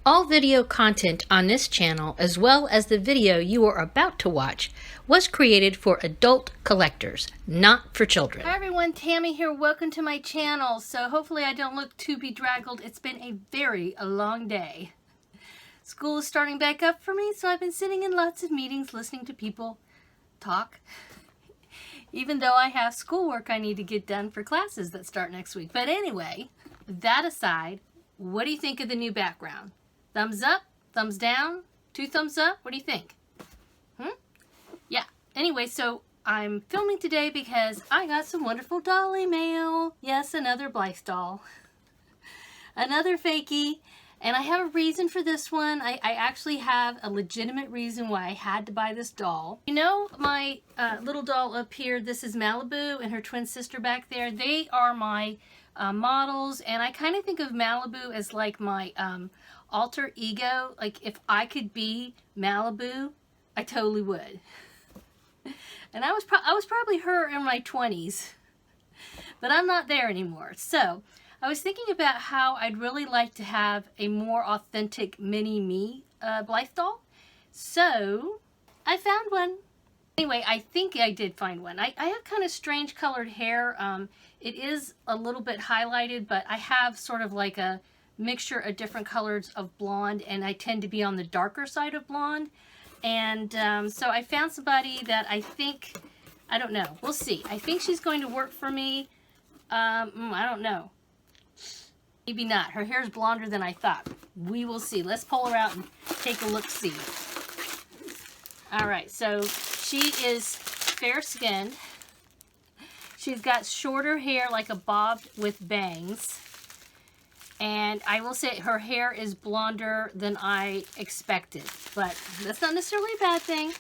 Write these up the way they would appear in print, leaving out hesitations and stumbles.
All video content on this channel, as well as the video you are about to watch, was created for adult collectors, not for children. Hi everyone, Tammy here. Welcome to my channel. So hopefully I don't look too bedraggled. It's been a very long day. School is starting back up for me, so I've been sitting in lots of meetings listening to people talk. Even though I have schoolwork I need to get done for classes that start next week. But anyway, that aside, what do you think of the new background? Thumbs up? Thumbs down? 2 thumbs up? What do you think? Yeah. Anyway, so I'm filming today because I got some wonderful Dolly Mail. Yes, another Blythe doll. Another fakie. And I have a reason for this one. I actually have a legitimate reason why I had to buy this doll. You know my little doll up here, this is Malibu and her twin sister back there. They are my models, and I kind of think of Malibu as like my alter ego. Like if I could be Malibu, I totally would. And I was probably her in my 20s, but I'm not there anymore. So I was thinking about how I'd really like to have a more authentic mini-me Blythe doll. So I found one. Anyway, I think I did find one. I have kind of strange colored hair. It is a little bit highlighted, but I have sort of like a mixture of different colors of blonde, and I tend to be on the darker side of blonde. And so I found somebody that I think, I don't know, we'll see. I think she's going to work for me. I don't know. Maybe not. Her hair is blonder than I thought. We will see. Let's pull her out and take a look-see. All right, so she is fair-skinned. She's got shorter hair, like a bob with bangs. And I will say her hair is blonder than I expected. But that's not necessarily a bad thing.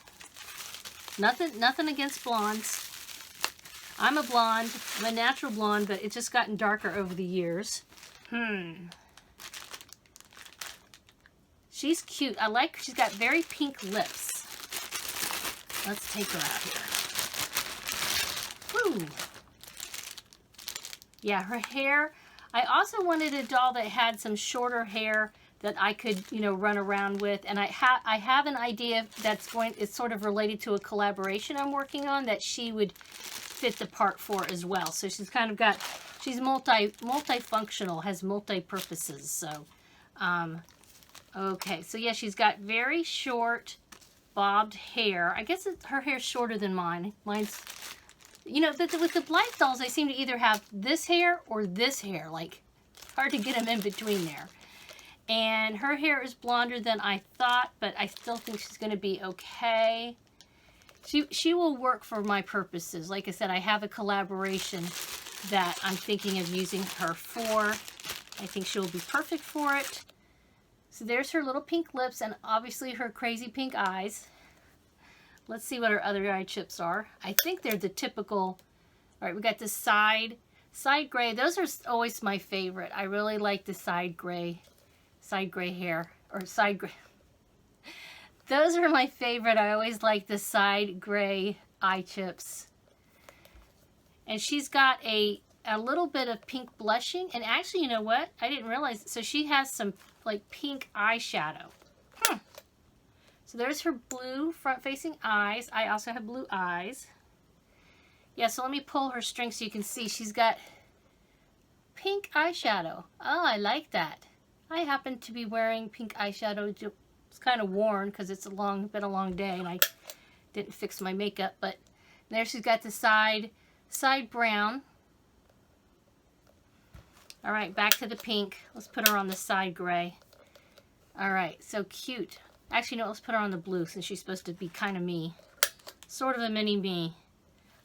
Nothing against blondes. I'm a blonde. I'm a natural blonde, but it's just gotten darker over the years. She's cute. I like, she's got very pink lips. Let's take her out here. Woo! Yeah, her hair. I also wanted a doll that had some shorter hair that I could, you know, run around with. And I have an idea it's sort of related to a collaboration I'm working on that she would fit the part for as well. So she's kind of got, she's multifunctional, has multi-purposes. So, okay. So yeah, she's got very short bobbed hair. I guess her hair's shorter than mine. Mine's, you know, with the Blythe dolls, they seem to either have this hair or this hair. Like, hard to get them in between there. And her hair is blonder than I thought, but I still think she's going to be okay. She will work for my purposes. Like I said, I have a collaboration that I'm thinking of using her for. I think she'll be perfect for it. So there's her little pink lips and obviously her crazy pink eyes. Let's see what her other eye chips are. I think they're the typical. All right, we got this side gray. Those are always my favorite. I really like the side gray hair, or side gray. Those are my favorite. I always like the side gray eye chips. And she's got a little bit of pink blushing. And actually, you know what? I didn't realize. So she has some like pink eyeshadow. So there's her blue front-facing eyes. I also have blue eyes. Yeah, so let me pull her string so you can see. She's got pink eyeshadow. Oh, I like that. I happen to be wearing pink eyeshadow. It's kind of worn because it's been a long day and I didn't fix my makeup. But there she's got the side brown. All right, back to the pink. Let's put her on the side gray. All right, so cute. Actually, no, let's put her on the blue since she's supposed to be kind of me. Sort of a mini-me.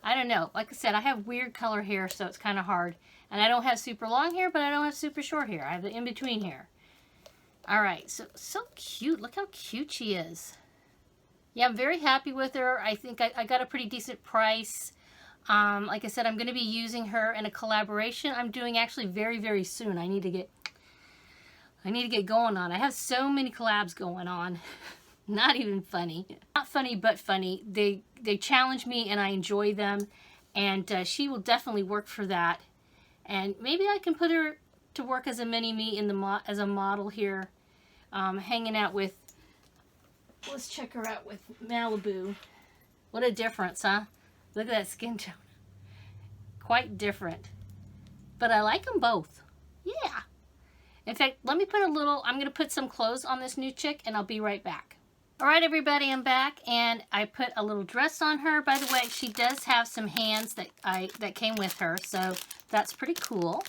I don't know. Like I said, I have weird color hair, so it's kind of hard. And I don't have super long hair, but I don't have super short hair. I have the in-between hair. All right, so cute. Look how cute she is. Yeah, I'm very happy with her. I think I got a pretty decent price. Like I said, I'm going to be using her in a collaboration I'm doing actually very, very soon. I need to get going on. I have so many collabs going on. Not even funny. Not funny, but funny. They challenge me and I enjoy them. And she will definitely work for that. And maybe I can put her to work as a mini-me as a model here. hanging out with, let's check her out with Malibu. What a difference, huh? Look at that skin tone. Quite different. But I like them both. Yeah. In fact, let me put a little, I'm going to put some clothes on this new chick and I'll be right back. All right, everybody, I'm back and I put a little dress on her. By the way, she does have some hands that came with her, so that's pretty cool.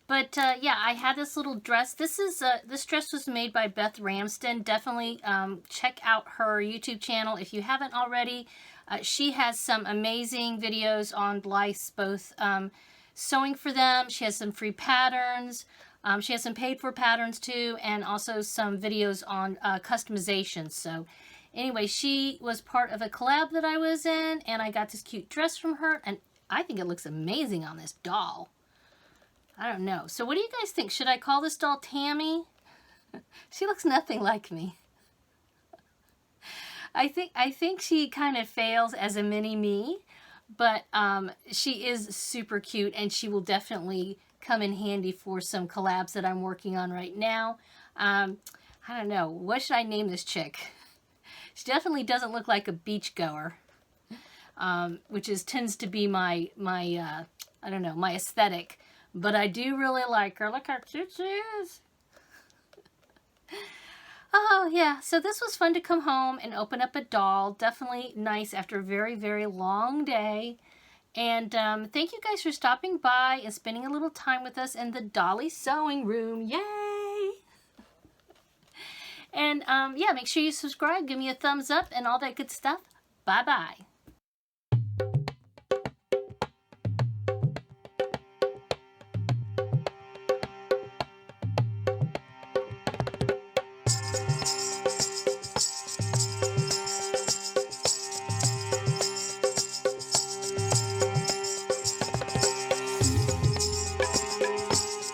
But yeah, I had this little dress. This dress was made by Beth Ramsden. Definitely check out her YouTube channel if you haven't already. She has some amazing videos on Blythe's, both sewing for them. She has some free patterns. She has some paid for patterns too, and also some videos on customization. So anyway, she was part of a collab that I was in, and I got this cute dress from her, and I think it looks amazing on this doll. I don't know. So what do you guys think? Should I call this doll Tammy? She looks nothing like me. I think she kind of fails as a mini-me, but she is super cute, and she will definitely come in handy for some collabs that I'm working on right now. I don't know. What should I name this chick? She definitely doesn't look like a beach goer, which tends to be my I don't know, my aesthetic. But I do really like her. Look how cute she is. Oh, yeah. So this was fun to come home and open up a doll. Definitely nice after a very, very long day. And thank you guys for stopping by and spending a little time with us in the Dolly sewing room. Yay! And yeah, make sure you subscribe, give me a thumbs up, and all that good stuff. Bye-bye.